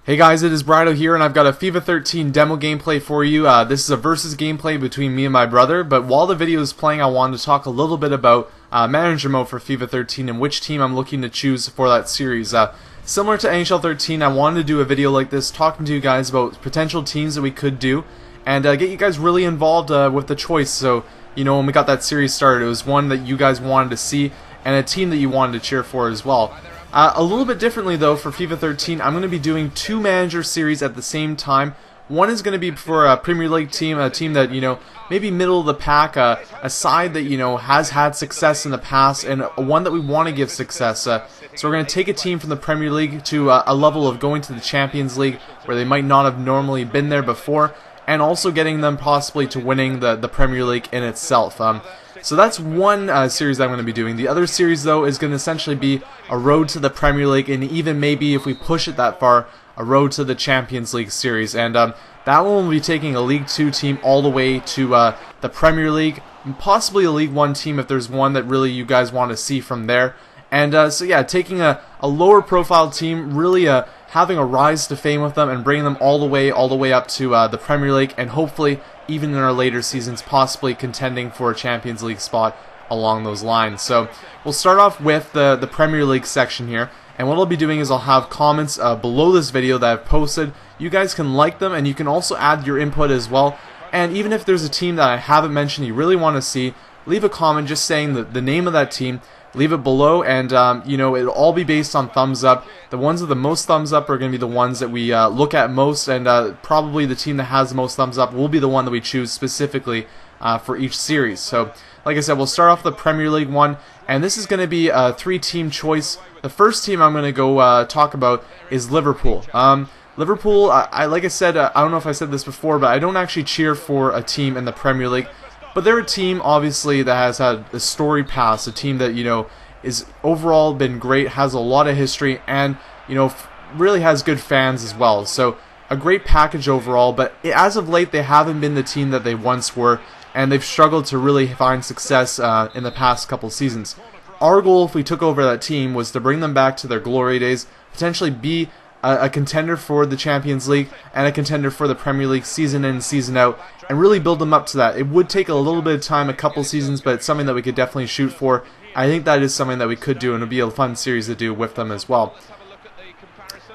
Hey guys, it is Brido here, and I've got a FIFA 13 demo gameplay for you. This is a versus gameplay between me and my brother, but while the video is playing, I wanted to talk a little bit about manager mode for FIFA 13 and which team I'm looking to choose for that series. Similar to NHL 13, I wanted to do a video like this talking to you guys about potential teams that we could do and get you guys really involved with the choice. So, you know, when we got that series started, it was one that you guys wanted to see and a team that you wanted to cheer for as well. A little bit differently though for FIFA 13, I'm going to be doing two manager series at the same time. One is going to be for a Premier League team, a team that, you know, maybe middle of the pack, a side that, you know, has had success in the past, and one that we want to give success. So we're going to take a team from the Premier League to a level of going to the Champions League where they might not have normally been there before, and also getting them possibly to winning the Premier League in itself. So that's one series I'm going to be doing. The other series, though, is going to essentially be a road to the Premier League, and even maybe, if we push it that far, a road to the Champions League series. And that one will be taking a League 2 team all the way to the Premier League, and possibly a League 1 team if there's one that really you guys want to see from there. And so yeah, taking a lower profile team, really having a rise to fame with them and bringing them all the way up to the Premier League, and hopefully even in our later seasons possibly contending for a Champions League spot along those lines. So we'll start off with the Premier League section here, and what I'll be doing is I'll have comments below this video that I've posted. You guys can like them, and you can also add your input as well. And even if there's a team that I haven't mentioned you really want to see, leave a comment just saying the name of that team. Leave it below, and you know, it'll all be based on thumbs up. The ones with the most thumbs up are going to be the ones that we look at most, and probably the team that has the most thumbs up will be the one that we choose specifically for each series. So, like I said, we'll start off the Premier League one, and this is going to be a three-team choice. The first team I'm going to go talk about is Liverpool. Liverpool, like I said, I don't know if I said this before, but I don't actually cheer for a team in the Premier League. But they're a team, obviously, that has had a storied past, a team that, you know, is overall been great, has a lot of history, and, you know, really has good fans as well. So, a great package overall, but as of late, they haven't been the team that they once were, and they've struggled to really find success in the past couple seasons. Our goal, if we took over that team, was to bring them back to their glory days, potentially be a contender for the Champions League and a contender for the Premier League season in and season out, and really build them up to that. It would take a little bit of time, a couple seasons, but it's something that we could definitely shoot for. I think that is something that we could do, and it would be a fun series to do with them as well.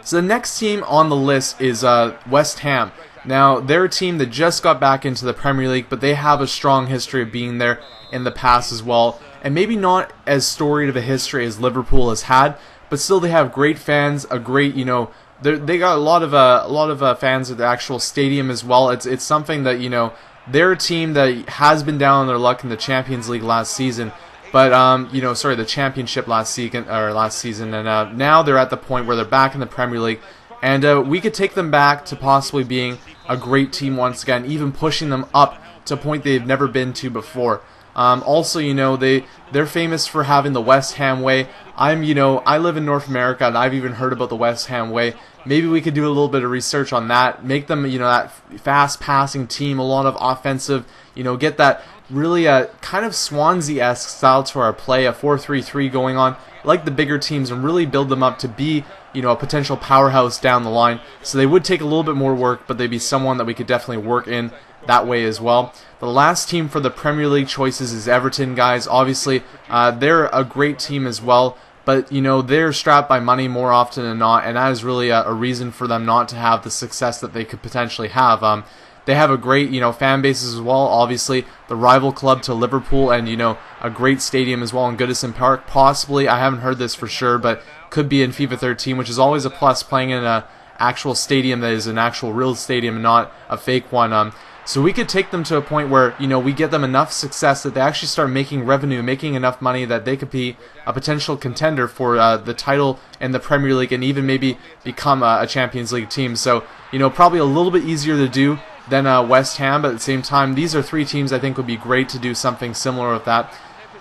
So the next team on the list is West Ham. Now, they're a team that just got back into the Premier League, but they have a strong history of being there in the past as well, and maybe not as storied of a history as Liverpool has had, but still they have great fans, a great, you know, they got a lot of fans at the actual stadium as well. It's something that, you know, they're a team that has been down on their luck in the Champions League last season, but you know, sorry, the Championship last season, and now they're at the point where they're back in the Premier League, and we could take them back to possibly being a great team once again, even pushing them up to a point they've never been to before. Also, you know, they're famous for having the West Ham way. I live in North America, and I've even heard about the West Ham way. Maybe we could do a little bit of research on that, make them, you know, that fast-passing team, a lot of offensive, you know, get that really kind of Swansea-esque style to our play, a 4-3-3 going on, like the bigger teams, and really build them up to be, you know, a potential powerhouse down the line. So they would take a little bit more work, but they'd be someone that we could definitely work in that way as well. The last team for the Premier League choices is Everton, guys. Obviously, they're a great team as well, but, you know, they're strapped by money more often than not, and that is really a reason for them not to have the success that they could potentially have. They have a great, you know, fan base as well. Obviously, the rival club to Liverpool, and, you know, a great stadium as well in Goodison Park. Possibly, I haven't heard this for sure, but could be in FIFA 13, which is always a plus, playing in an actual stadium that is an actual real stadium and not a fake one. So we could take them to a point where, you know, we get them enough success that they actually start making revenue, making enough money that they could be a potential contender for the title in the Premier League, and even maybe become a Champions League team. So, you know, probably a little bit easier to do than West Ham, but at the same time, these are three teams I think would be great to do something similar with that.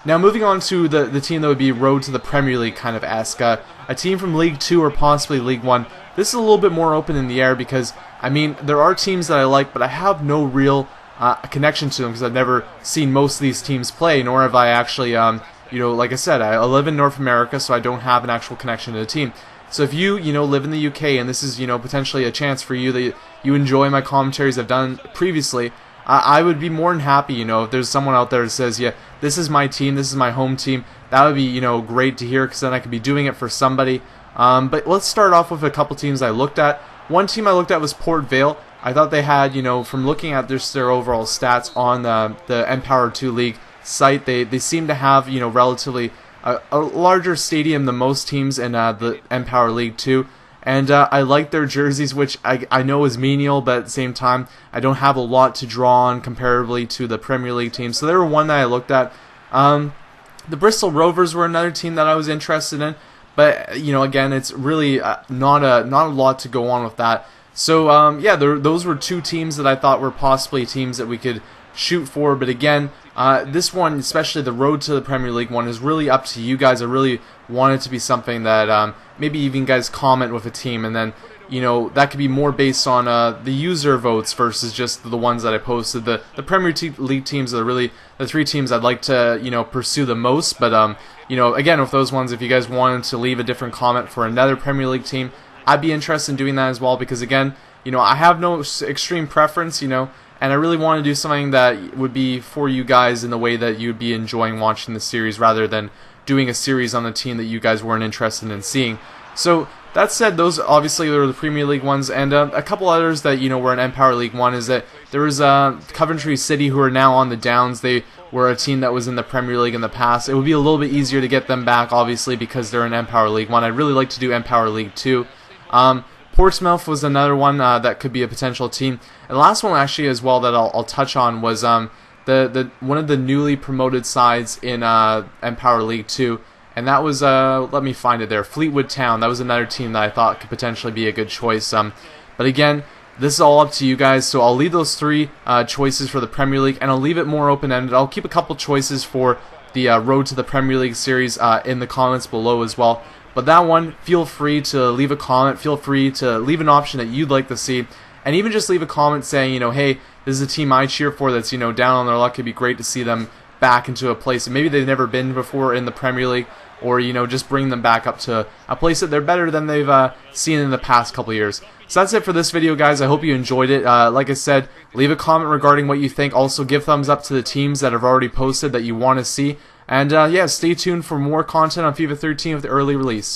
Now, moving on to the team that would be road to the Premier League kind of esque, a team from League 2 or possibly League 1. This is a little bit more open in the air because, I mean, there are teams that I like, but I have no real connection to them because I've never seen most of these teams play, nor have I actually, you know, like I said, I live in North America, so I don't have an actual connection to the team. So if you live in the UK and this is potentially a chance for you that you enjoy my commentaries I've done previously, I would be more than happy, if there's someone out there that says, yeah, this is my team, this is my home team. That would be, great to hear, because then I could be doing it for somebody. But let's start off with a couple teams I looked at. One team I looked at was Port Vale. I thought they had, from looking at their overall stats on the Empower 2 League site, they seem to have, relatively a larger stadium than most teams in the Empower League 2. And I like their jerseys, which I know is menial, but at the same time, I don't have a lot to draw on comparably to the Premier League teams. So they were one that I looked at. The Bristol Rovers were another team that I was interested in. But, again, it's really not a lot to go on with that. So, yeah, those were two teams that I thought were possibly teams that we could shoot for. But again, this one, especially the road to the Premier League one, is really up to you guys. I really want it to be something that maybe even guys comment with a team, and then that could be more based on the user votes versus just the ones that I posted. The Premier League teams are really the three teams I'd like to pursue the most. But again, with those ones, if you guys wanted to leave a different comment for another Premier League team, I'd be interested in doing that as well, because again, I have no extreme preference, and I really want to do something that would be for you guys in the way that you'd be enjoying watching the series, rather than doing a series on the team that you guys weren't interested in seeing. So that said, those obviously were the Premier League ones, and a couple others that were in Empower League 1 is that there was Coventry City, who are now on the Downs. They were a team that was in the Premier League in the past. It would be a little bit easier to get them back, obviously, because they're in Empower League 1. I'd really like to do Empower League 2. Portsmouth was another one that could be a potential team. And the last one actually as well that I'll touch on was the one of the newly promoted sides in Empower League 2, and that was let me find it there. Fleetwood Town. That was another team that I thought could potentially be a good choice. But again, this is all up to you guys. So I'll leave those three choices for the Premier League, and I'll leave it more open-ended. I'll keep a couple choices for the Road to the Premier League series in the comments below as well. But that one, feel free to leave a comment. Feel free to leave an option that you'd like to see. And even just leave a comment saying, hey, this is a team I cheer for that's, down on their luck. It'd be great to see them back into a place that maybe they've never been before in the Premier League. Or, just bring them back up to a place that they're better than they've seen in the past couple years. So that's it for this video, guys. I hope you enjoyed it. Like I said, leave a comment regarding what you think. Also, give thumbs up to the teams that have already posted that you want to see. And yeah, stay tuned for more content on FIFA 13 with the early release.